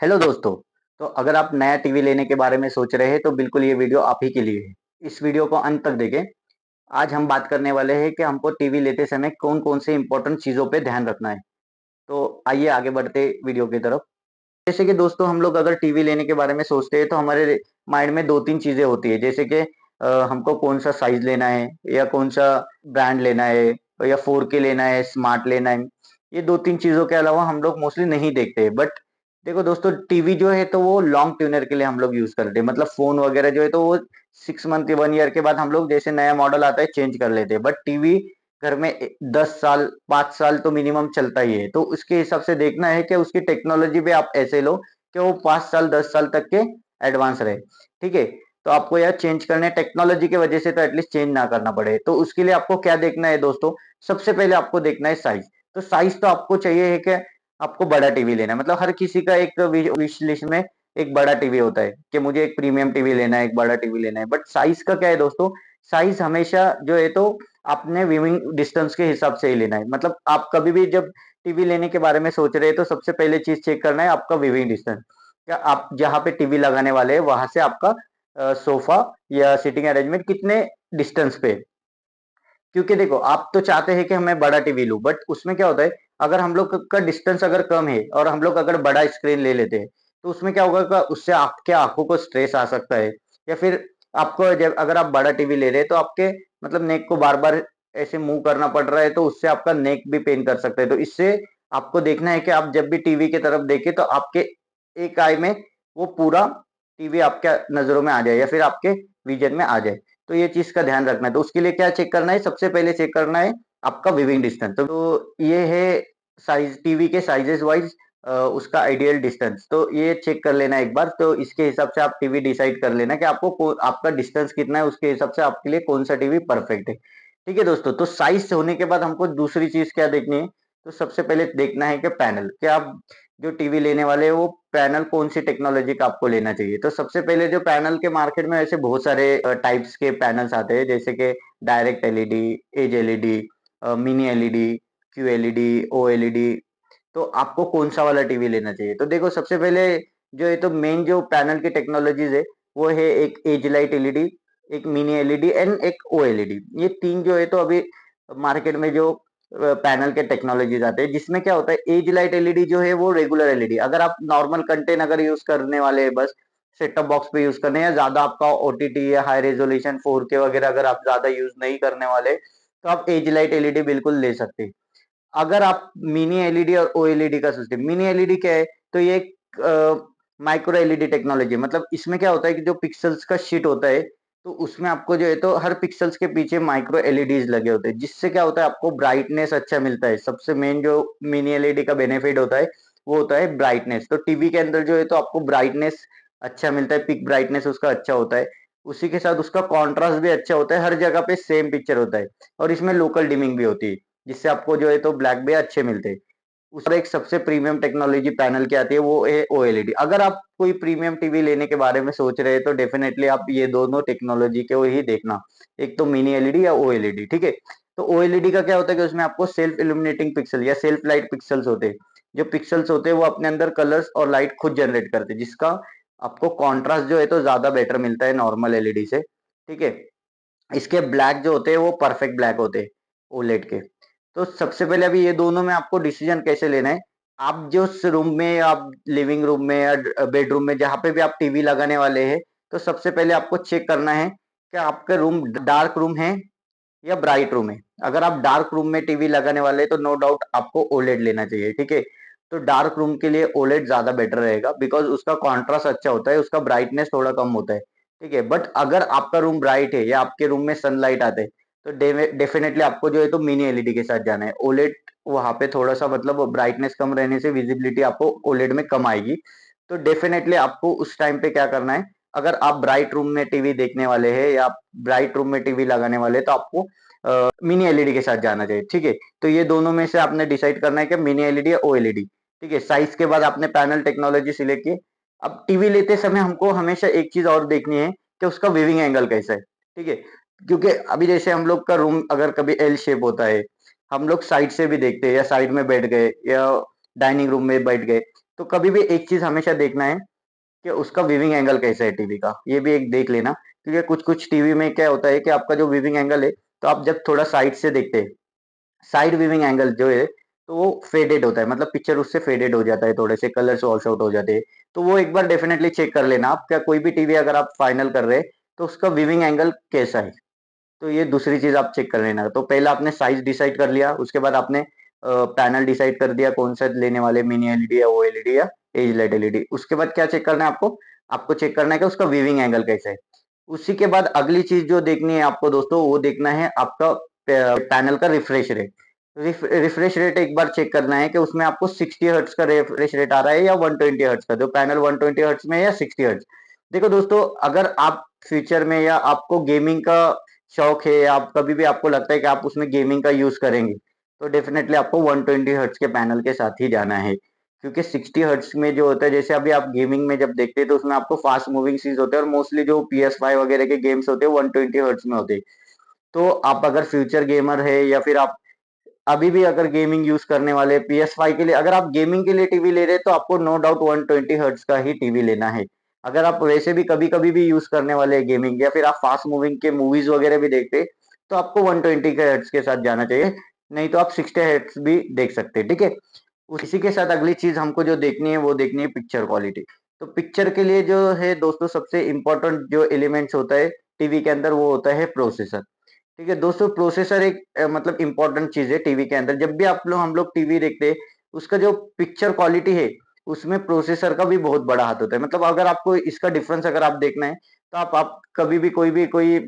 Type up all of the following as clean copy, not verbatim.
Hello दोस्तों। तो अगर आप नया टीवी लेने के बारे में सोच रहे हैं तो बिल्कुल ये वीडियो आप ही के लिए है। इस वीडियो को अंत तक देखें। आज हम बात करने वाले हैं कि हमको टीवी लेते समय कौन-कौन से इंपॉर्टेंट चीज़ों पे ध्यान रखना है। तो आइए आगे बढ़ते वीडियो की तरफ। जैसे कि दोस्तों हम लोग अगर टीवी लेने के बारे में सोचते हैं तो हमारे माइंड में 2-3 चीज़ें होती है। जैसे कि हमको कौन-सा साइज़ लेना है या कौन-सा ब्रांड लेना है या 4K लेना है, स्मार्ट लेना है। ये 2-3 चीज़ों के अलावा हम लोग मोस्टली नहीं देखते। बट देखो दोस्तों, टीवी जो है तो वो लॉन्ग ट्यूनर के लिए हम लोग यूज़ करते हैं। मतलब फ़ोन वगैरह जो है तो वो 6 मंथ या 1 ईयर के बाद हम लोग जैसे नया मॉडल आता है चेंज कर लेते हैं। बट टीवी घर में 10 साल, 5 साल तो मिनिमम चलता ही है। तो उसके हिसाब से देखना है कि उसकी टेक्नोलॉजी भी आप ऐसे लो कि वो 5 साल, 10 साल तक के एडवांस रहे। ठीक है? तो आपको यार चेंज करने टेक्नोलॉजी की वजह से तो एटलीस्ट चेंज ना करना पड़े। तो उसके लिए आपको क्या देखना है दोस्तों? सबसे पहले आपको देखना है साइज़। तो साइज़ तो आपको चाहिए है कि आपको बड़ा टीवी लेना है। मतलब हर किसी का एक विश लिस्ट में एक बड़ा टीवी होता है कि मुझे एक प्रीमियम टीवी लेना है, एक बड़ा टीवी लेना है। बट साइज़ का क्या है दोस्तों? साइज़ हमेशा जो है तो आपने व्यूइंग डिस्टेंस के हिसाब से ही लेना है। मतलब आप कभी भी जब टीवी लेने के बारे में सोच रहे हैं तो सबसे पहले चीज़ चेक करना है आपका व्यूइंग डिस्टेंस। क्या आप जहाँ पे टीवी लगाने वाले हैं वहाँ से आपका सोफ़ा या सिटिंग अरेंजमेंट कितने डिस्टेंस पे है? क्योंकि देखो आप तो चाहते हैं कि मैं बड़ा टीवी लूँ, बट उसमें क्या होता है, अगर हम लोग का डिस्टेंस अगर कम है और हम लोग अगर बड़ा स्क्रीन ले लेते हैं, तो उसमें क्या होगा का उससे आपके आँखों को स्ट्रेस आ सकता है। या फिर आपको जब अगर आप बड़ा टीवी ले रहे हैं तो आपके मतलब नेक को बार-बार ऐसे मूव करना पड़ रहा है, तो उससे आपका नेक भी पेन कर सकता है। तो इससे आपको देखना है कि आप जब भी टीवी की तरफ देखें तो आपके एक आई में वो पूरा टीवी आपके नज़रों में आ जाए या फिर आपके विज़न में आ जाए। तो ये चीज़ का ध्यान रखना है। तो उसके लिए क्या चेक करना है, सबसे पहले चेक करना है आपका विविंग डिस्टेंस। तो ये है साइज़ टीवी के साइज़ेज़ वाइज़ उसका आइडियल डिस्टेंस। तो ये चेक कर लेना एक बार, तो इसके हिसाब से आप टीवी डिसाइड कर लेना कि आपको आपका डिस्टेंस कितना है, उसके हिसाब से आपके लिए कौन-सा टीवी परफेक्ट है। ठीक है दोस्तों? तो साइज़ होने के बाद हमको दूसरी चीज़ क्या देखनी है, तो सबसे पहले देखना है कि पैनल, क्या आप जो टीवी लेने वाले हैं वो पैनल कौन-सी टेक्नोलॉजी का आपको लेना चाहिए। तो सबसे पहले जो पैनल के मार्केट में ऐसे बहुत सारे टाइप्स के पैनल्स आते हैं, जैसे कि direct LED, edge LED, mini LED, QLED, OLED. तो आपको कौन-सा वाला टीवी लेना चाहिए? तो देखो सबसे पहले जो है तो मेन जो पैनल की टेक्नोलॉजीज़ है, वो है एक एज लाइट एलईडी, एक मिनी एलईडी एंड एक ओएलईडी। ये 3 जो है तो अभी मार्केट में जो पैनल के टेक्नोलॉजीज़ आते हैं, जिसमें क्या होता है एज लाइट एलईडी जो है वो रेगुलर एलईडी। अगर आप नॉर्मल कंटेंट अगर यूज़ करने वाले हैं, बस सेट टॉप बॉक्स पे यूज़ करने हैं या ज़्यादा आपका ओटीटी या हाई रेज़ोल्यूशन 4K वगैरह अगर आप ज़्यादा यूज़ नहीं करने वाले, तो आप एज लाइट एलईडी बिल्कुल ले सकते हैं। अगर आप मिनी एलईडी और ओएलईडी का सोचते हैं, मिनी एलईडी क्या है? तो ये एक माइक्रो एलईडी टेक्नोलॉजी है। मतलब इसमें क्या होता है कि जो पिक्सेल्स का शीट होता है, तो उसमें आपको जो है तो हर पिक्सेल्स के पीछे माइक्रो एलईडीज़ लगे होते हैं, जिससे क्या होता है आपको ब्राइटनेस अच्छा मिलता है। सबसे मेन जो मिनी एलईडी का बेनिफिट होता है, वो होता है ब्राइटनेस। तो टीवी के अंदर जो है तो आपको ब्राइटनेस अच्छा मिलता है, पीक ब्राइटनेस उसका अच्छा होता है। उसी के साथ उसका कॉन्ट्रास्ट भी अच्छा होता है, हर जगह पे सेम पिक्चर होता है और इसमें लोकल डिमिंग भी होती है। जिससे आपको जो है तो ब्लैक भी अच्छे मिलते हैं। उसमें एक सबसे प्रीमियम टेक्नोलॉजी पैनल की आती है वो है ओएलईडी। अगर आप कोई प्रीमियम टीवी लेने के बारे में सोच रहे हैं तो डेफिनेटली आप ये दोनों टेक्नोलॉजी को ही देखना। एक तो मिनी एलईडी या ओएलईडी, ठीक है? तो ओएलईडी का क्या होता है कि उसमें आपको सेल्फ इल्यूमिनेटिंग पिक्सल या सेल्फ लाइट पिक्सेल्स होते हैं। जो पिक्सेल्स होते हैं वो अपने अंदर कलर्स और लाइट खुद जनरेट करते हैं, जिसका आपको कॉन्ट्रास्ट जो है तो ज़्यादा बेटर मिलता है नॉर्मल एलईडी से, ठीक है? इसके ब्लैक जो होते हैं वो परफेक्ट ब्लैक होते हैं ओलेड के। तो सबसे पहले अभी ये दोनों में आपको डिसीजन कैसे लेना है, आप जिस रूम में आप लिविंग रूम में या बेडरूम में जहाँ पे भी आप टीवी लगाने वाले हैं, तो सबसे पहले आपको चेक करना है कि आपका रूम डार्क रूम है या ब्राइट रूम है। अगर आप डार्क रूम में टीवी लगाने वाले हैं तो नो डाउट आपको ओलेड लेना चाहिए, ठीक है? तो डार्क रूम के लिए ओलेड ज़्यादा बेटर रहेगा, बिकॉज़ उसका कॉन्ट्रास्ट अच्छा होता है, उसका ब्राइटनेस थोड़ा कम होता है, ठीक है? बट अगर आपका रूम ब्राइट है या आपके रूम में सनलाइट आते हैं, तो डेफिनिटली आपको जो है तो मिनी एलईडी के साथ जाना है। ओलेड वहाँ पे थोड़ा-सा मतलब ब्राइटनेस कम रहने से विजिबिलिटी आपको ओलेड में कम आएगी। तो डेफिनिटली आपको उस टाइम पे क्या करना है, अगर आप ब्राइट रूम में टीवी देखने वाले हैं या आप ब्राइट रूम में टीवी लगाने वाले हैं, तो आपको मिनी एलईडी के साथ जाना चाहिए, ठीक है? तो ये दोनों में से आपने डिसाइड करना है कि मिनी एलईडी या ओएलईडी, ठीक है? साइज़ के बाद आपने पैनल टेक्नोलॉजी सिलेक्ट की। अब टीवी लेते समय हमको हमेशा एक चीज़ और देखनी है कि उसका व्यूइंग एंगल कैसा है, ठीक है? क्योंकि अभी जैसे हम लोग का रूम अगर कभी एल शेप होता है, हम लोग साइड से भी देखते हैं या साइड में बैठ गए या डाइनिंग रूम में बैठ गए। तो कभी भी एक चीज हमेशा देखना है कि उसका विविंग एंगल कैसा है टीवी का, ये भी एक देख लेना। क्योंकि कुछ कुछ टीवी में क्या होता है कि आपका जो विविंग एंगल है, तो आप जब थोड़ा साइड से देखते हैं, साइड विविंग एंगल जो है, तो वो फेडेड होता है, मतलब पिक्चर उससे फेडेड हो जाता है, थोड़े से कलर्स वॉश आउट हो जाते हैं। तो वो एक बार डेफिनेटली चेक कर लेना आप, क्या कोई भी टीवी अगर आप फाइनल कर रहे हैं तो उसका विविंग एंगल कैसा है। तो ये दूसरी चीज आप चेक कर लेना। तो पहला आपने साइज डिसाइड कर लिया, उसके बाद आपने पैनल डिसाइड कर दिया कौन सा लेने वाले, मिनी एलईडी या ओएलईडी या एज लेड एलईडी। उसके बाद क्या चेक करना है आपको, आपको चेक करना है कि उसका वीविंग एंगल कैसा है। उसी के बाद अगली चीज जो देखनी है आपको दोस्तों, वो देखना है आपका पैनल का रिफ्रेश रेट। रिफ्रेश रेट एक बार चेक करना है कि उसमें आपको 60 हर्ट्ज का रिफ्रेश रेट आ रहा है या 120 हर्ट्ज का, जो पैनल 120 हर्ट्ज में है या 60 हर्ट्ज। देखो दोस्तों, अगर आप फ्यूचर में या आपको गेमिंग का शौक है, या आप कभी भी आपको लगता है कि आप उसमें गेमिंग का यूज करेंगे, तो डेफिनेटली आपको 120 हर्ट्ज के पैनल के साथ ही जाना है। क्योंकि 60 हर्ट्ज में जो होता है, जैसे अभी आप गेमिंग में जब देखते हैं तो उसमें आपको फास्ट मूविंग चीज होते हैं, और मोस्टली जो PS5 वगैरह के गेम्स होते हैं 120 हर्ट्ज में होते हैं। तो आप अगर फ्यूचर गेमर है, या फिर आप अभी भी अगर गेमिंग यूज करने वाले PS5 के लिए, अगर आप गेमिंग के लिए टीवी ले रहे हैं, तो आपको नो डाउट 120 हर्ट्ज का ही टीवी लेना है। अगर आप वैसे भी कभी कभी भी यूज करने वाले हैं गेमिंग, या फिर आप फास्ट मूविंग के मूवीज वगैरह भी देखते हैं, तो आपको 120 के हर्ट्ज के साथ जाना चाहिए। नहीं तो आप 60 हर्ट्ज भी देख सकते हैं, ठीक है। उसी के साथ अगली चीज हमको जो देखनी है, वो देखनी है पिक्चर क्वालिटी। तो पिक्चर के लिए जो है दोस्तों, सबसे इम्पोर्टेंट जो एलिमेंट्स होता है टीवी के अंदर, वो होता है प्रोसेसर। ठीक है दोस्तों, प्रोसेसर एक मतलब इंपॉर्टेंट चीज है टीवी के अंदर। जब भी हम लोग टीवी देखते हैं, उसका जो पिक्चर क्वालिटी है, उसमें प्रोसेसर का भी बहुत बड़ा हाथ होता है। मतलब अगर आपको इसका डिफरेंस अगर आप देखना है, तो आप कभी भी कोई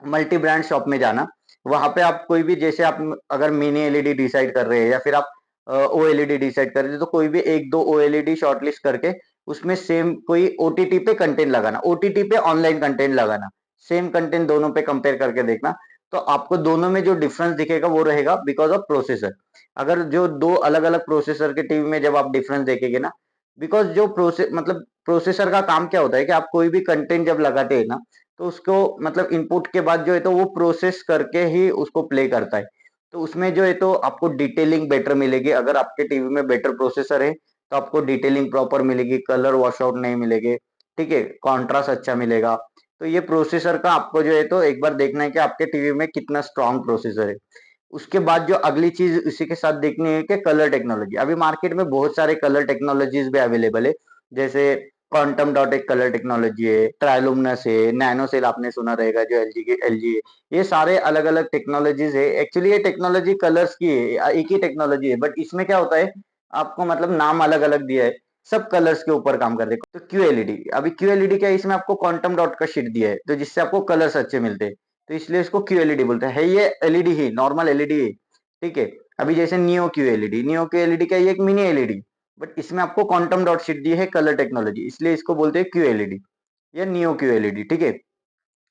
मल्टी ब्रांड शॉप में जाना, वहां पे आप कोई भी, जैसे आप अगर मिनी एलईडी डिसाइड कर रहे हैं, या फिर आप ओएलईडी डिसाइड कर रहे हैं, तो कोई भी एक दो ओएलईडी शॉर्टलिस्ट करके उसमें सेम कोई ओटीटी पे कंटेंट लगाना, ओटीटी पे ऑनलाइन कंटेंट लगाना, सेम कंटेंट दोनों पे कंपेयर करके देखना। तो आपको दोनों में जो डिफरेंस दिखेगा वो रहेगा बिकॉज ऑफ प्रोसेसर। अगर जो दो अलग अलग प्रोसेसर के टीवी में जब आप डिफरेंस देखेंगे ना, बिकॉज जो प्रोसेसर का काम क्या होता है कि आप कोई भी कंटेंट जब लगाते हैं ना, तो उसको मतलब इनपुट के बाद जो है तो वो प्रोसेस करके ही उसको प्ले करता है। तो उसमें जो है तो आपको डिटेलिंग बेटर मिलेगी। अगर आपके टीवी में बेटर प्रोसेसर है, तो आपको डिटेलिंग प्रॉपर मिलेगी, कलर वॉश आउट नहीं मिलेंगे, ठीक है, कॉन्ट्रास्ट अच्छा मिलेगा। तो ये प्रोसेसर का आपको जो है तो एक बार देखना है कि आपके टीवी में कितना स्ट्रॉन्ग प्रोसेसर है। उसके बाद जो अगली चीज इसी के साथ देखनी है कि कलर टेक्नोलॉजी। अभी मार्केट में बहुत सारे कलर टेक्नोलॉजीज भी अवेलेबल है। जैसे क्वांटम डॉट एक कलर टेक्नोलॉजी है, ट्रायलुमिनस है, नैनो सेल आपने सुना रहेगा जो एलजी है। ये सारे अलग अलग टेक्नोलॉजीज है। एक्चुअली ये टेक्नोलॉजी कलर्स की है, एक ही टेक्नोलॉजी है, बट इसमें क्या होता है, आपको मतलब नाम अलग अलग दिया है, सब कलर्स के ऊपर काम करते हैं। तो क्यूएलईडी, अभी क्यूएलईडी क्या है, इसमें आपको क्वांटम डॉट का शीट दिया है, तो जिससे आपको कलर्स अच्छे मिलते हैं, तो इसलिए इसको क्यूएलईडी बोलते हैं। ये एलईडी ही, नॉर्मल एलईडी है, ठीक है। अभी जैसे नियो क्यूएलईडी क्या है, ये एक मिनी एलईडी, बट इसमें आपको क्वांटम डॉट शीट दी है कलर टेक्नोलॉजी, इसलिए इसको बोलते हैं क्यूएलईडी या नियो क्यूएलईडी, ठीक है।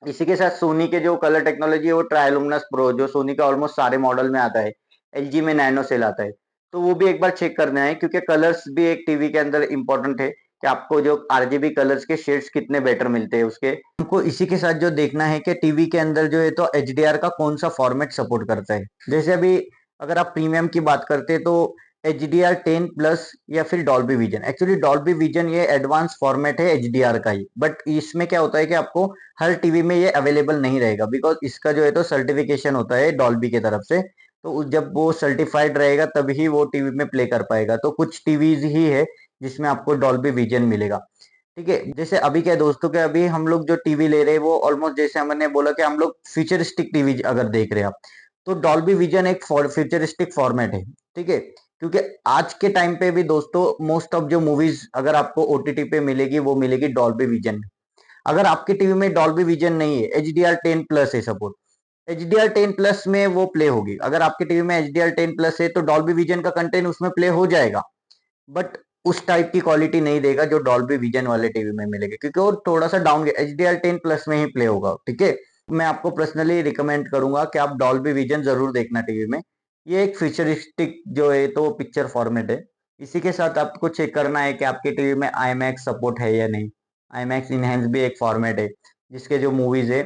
इसी के साथ सोनी के जो कलर टेक्नोलॉजी है, वो ट्रायलुमिनस प्रो, जो सोनी का ऑलमोस्ट सारे मॉडल में आता है। एलजी में नैनो सेल आता है। तो वो भी एक बार चेक करना है, क्योंकि कलर्स भी एक टीवी के अंदर इंपॉर्टेंट है कि आपको जो आरजीबी कलर्स के शेड्स कितने बेटर मिलते हैं उसके। हमको इसी के साथ जो देखना है कि टीवी के अंदर जो है तो एचडीआर का कौन सा फॉर्मेट सपोर्ट करता है। जैसे अभी अगर आप प्रीमियम की बात करते हैं, तो HDR10+ या फिर Dolby vision. Actually Dolby vision ये एडवांस फॉर्मेट है HDR का ही, बट इसमें क्या होता है कि आपको हर टीवी में ये अवेलेबल नहीं रहेगा, बिकॉज इसका जो है तो सर्टिफिकेशन होता है डॉल्बी की तरफ से। तो जब वो सर्टिफाइड रहेगा तभी वो टीवी में प्ले कर पाएगा। तो कुछ टीवीज ही है जिसमें आपको डॉल्बी विजन मिलेगा, ठीक है। जैसे अभी क्या है दोस्तों, के अभी हम लोग जो टीवी ले रहे हैं वो ऑलमोस्ट, जैसे हमने बोला कि हम लोग फ्यूचरिस्टिक टीवी अगर देख रहे हैं आप, तो डॉल्बी विजन एक फ्यूचरिस्टिक फॉर्मेट है, ठीक है। क्योंकि आज के टाइम पे भी दोस्तों मोस्ट ऑफ जो मूवीज अगर आपको ओटीटी पे मिलेगी, वो मिलेगी डॉल्बी विजन में। अगर आपके टीवी में डॉल्बी विजन नहीं है, HDR10+ है सपोज, HDR10+ में वो प्ले होगी। अगर आपके टीवी में HDR10+ है, तो डॉल्बी विजन का कंटेंट उसमें प्ले हो जाएगा, बट उस टाइप की क्वालिटी नहीं देगा जो डॉल्बी विजन वाले टीवी में मिलेगी, क्योंकि वो थोड़ा सा डाउन, HDR10+ में ही प्ले होगा, ठीक है। मैं आपको पर्सनली रिकमेंड करूंगा कि आप डॉल्बी विजन जरूर देखना टीवी में। ये एक फ्यूचरिस्टिक जो है तो पिक्चर फॉर्मेट है। इसी के साथ आपको चेक करना है कि आपके टीवी में IMAX सपोर्ट है या नहीं। IMAX इनहेंस भी एक फॉर्मेट है, जिसके जो मूवीज है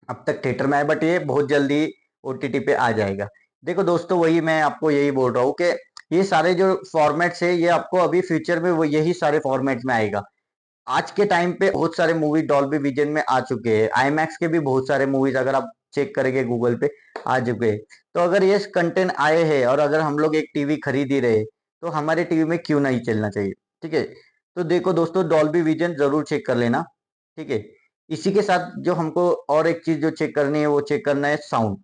अब तक थिएटर में आए, बट ये बहुत जल्दी ओटीटी पे आ जाएगा। देखो दोस्तों, वही मैं आपको यही बोल रहा हूँ कि ये सारे जो फॉर्मेट्स है ये आपको अभी फ्यूचर में वो यही सारे फॉर्मेट में आएगा। आज के टाइम पे बहुत सारे मूवी डॉल्बी विजन में आ चुके हैं, आईमैक्स के भी बहुत सारे मूवीज अगर आप चेक करेंगे गूगल पे आ चुके हैं। तो अगर ये कंटेंट आए हैं और अगर हम लोग एक टीवी खरीद ही रहे तो हमारे टीवी में क्यों नहीं चलना चाहिए। ठीक है, तो देखो दोस्तों, डॉल्बी विजन जरूर चेक कर लेना। ठीक है, इसी के साथ जो हमको और एक चीज जो चेक करनी है वो चेक करना है साउंड।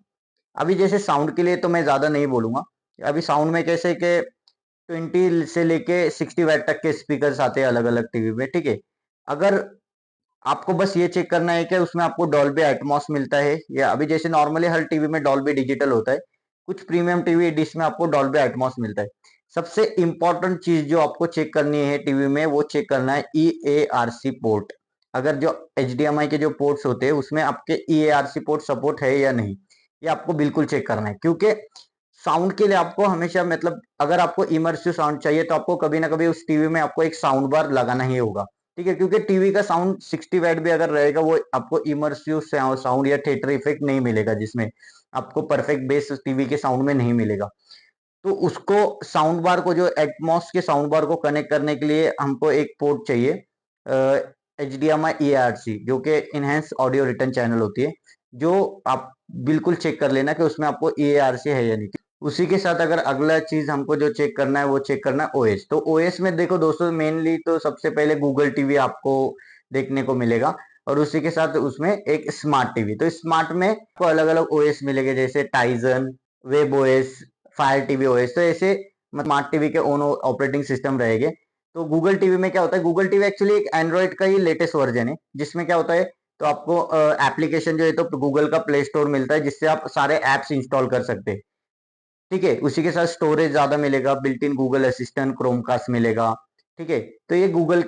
अभी जैसे साउंड के लिए तो मैं ज्यादा नहीं बोलूंगा। अभी साउंड में कैसे कि 20 से लेके 60 वैट तक के स्पीकर्स आते हैं अलग अलग टीवी में। ठीक है, अगर आपको बस ये चेक करना है कि उसमें आपको डॉल्बी एटमॉस मिलता है, या अभी जैसे नॉर्मली हर टीवी में डॉल्बी डिजिटल होता है, कुछ प्रीमियम टीवी डिश में आपको डॉल्बी एटमॉस मिलता है। सबसे इंपॉर्टेंट चीज जो आपको चेक करनी है टीवी में वो चेक करना है EARC पोर्ट। अगर जो HDMI के जो पोर्ट्स होते हैं उसमें आपके EARC पोर्ट सपोर्ट है या नहीं, ये आपको बिल्कुल चेक करना है। क्योंकि साउंड के लिए आपको हमेशा, मतलब अगर आपको इमर्सिव साउंड चाहिए तो आपको कभी ना कभी उस टीवी में आपको एक साउंड बार लगाना ही होगा। ठीक है, क्योंकि टीवी का साउंड 60 वैट भी अगर रहेगा वो आपको इमर्सिव साउंड या थिएटर इफेक्ट नहीं मिलेगा, जिसमें आपको परफेक्ट बेस टीवी के साउंड में नहीं मिलेगा। तो उसको साउंड बार को, जो एटमॉस के साउंड बार को कनेक्ट करने के लिए हमको एक पोर्ट चाहिए, HDMI EARC, जो कि इनहेंस ऑडियो रिटर्न चैनल होती है, जो आप बिल्कुल चेक कर लेना कि उसमें आपको EARC है या नहीं। उसी के साथ अगर अगला चीज हमको जो चेक करना है वो चेक करना है OS। तो OS में देखो दोस्तों, मेनली तो सबसे पहले गूगल टीवी आपको देखने को मिलेगा, और उसी के साथ उसमें एक स्मार्ट टीवी। तो स्मार्ट में आपको अलग अलग OS मिलेंगे, जैसे Tizen, web OS, fire TV OS। तो ऐसे स्मार्ट टीवी के ओन ऑपरेटिंग सिस्टम रहेंगे। तो गूगल टीवी में क्या होता है, गूगल टीवी एक्चुअली एक एंड्रॉइड का ही लेटेस्ट वर्जन है, जिसमें क्या होता है, तो आपको एप्लीकेशन जो है तो गूगल का प्ले स्टोर मिलता है, जिससे आप सारे एप्स इंस्टॉल कर सकते हैं। ठीक है, उसी के साथ स्टोरेज ज्यादा मिलेगा, built in Google assistant, Chromecast मिलेगा। ठीक है, तो ये गूगल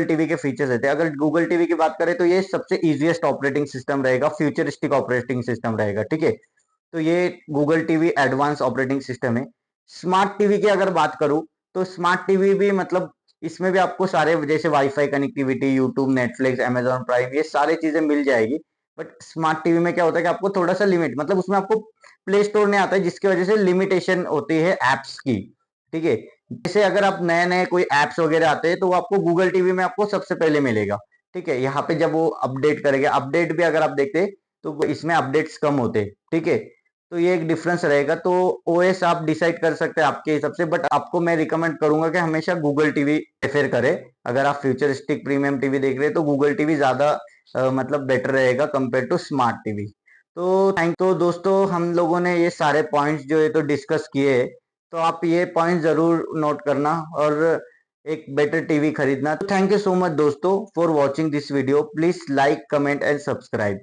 टीवी के फीचर्स रहते हैं। अगर गूगल टीवी की बात करें तो ये सबसे इजीएस्ट ऑपरेटिंग सिस्टम रहेगा, फ्यूचरिस्टिक ऑपरेटिंग सिस्टम रहेगा। ठीक है, तो ये Google TV advance operating system है। स्मार्ट टीवी की अगर बात करूं तो स्मार्ट टीवी भी, मतलब इसमें भी आपको सारे जैसे wifi connectivity, YouTube, Netflix, Amazon prime, ये सारी चीजें मिल जाएगी। बट स्मार्ट टीवी में क्या होता है कि आपको थोड़ा सा लिमिट, मतलब उसमें आपको प्ले स्टोर नहीं आता है, जिसकी वजह से लिमिटेशन होती है एप्स की। ठीक है, जैसे अगर आप नए नए कोई एप्स वगैरह आते हैं तो वो आपको गूगल टीवी में आपको सबसे पहले मिलेगा। ठीक है, यहाँ पे जब वो अपडेट करेंगे, अपडेट भी अगर आप देखते हैं तो इसमें अपडेट्स कम होते हैं। ठीक है, तो ये एक डिफरेंस रहेगा। तो ओएस आप डिसाइड कर सकते हैं आपके हिसाब से, बट आपको मैं रिकमेंड करूंगा कि हमेशा गूगल टीवी प्रेफर करें। अगर आप फ्यूचरिस्टिक प्रीमियम टीवी देख रहे हैं तो गूगल टीवी ज्यादा मतलब बेटर रहेगा कंपेयर टू स्मार्ट टीवी। तो दोस्तों, हम लोगों ने ये सारे पॉइंट्स जो है तो डिस्कस किए, तो आप ये पॉइंट जरूर नोट करना और एक बेटर टीवी खरीदना। तो थैंक यू सो मच दोस्तों for watching this video. Please like, comment and subscribe.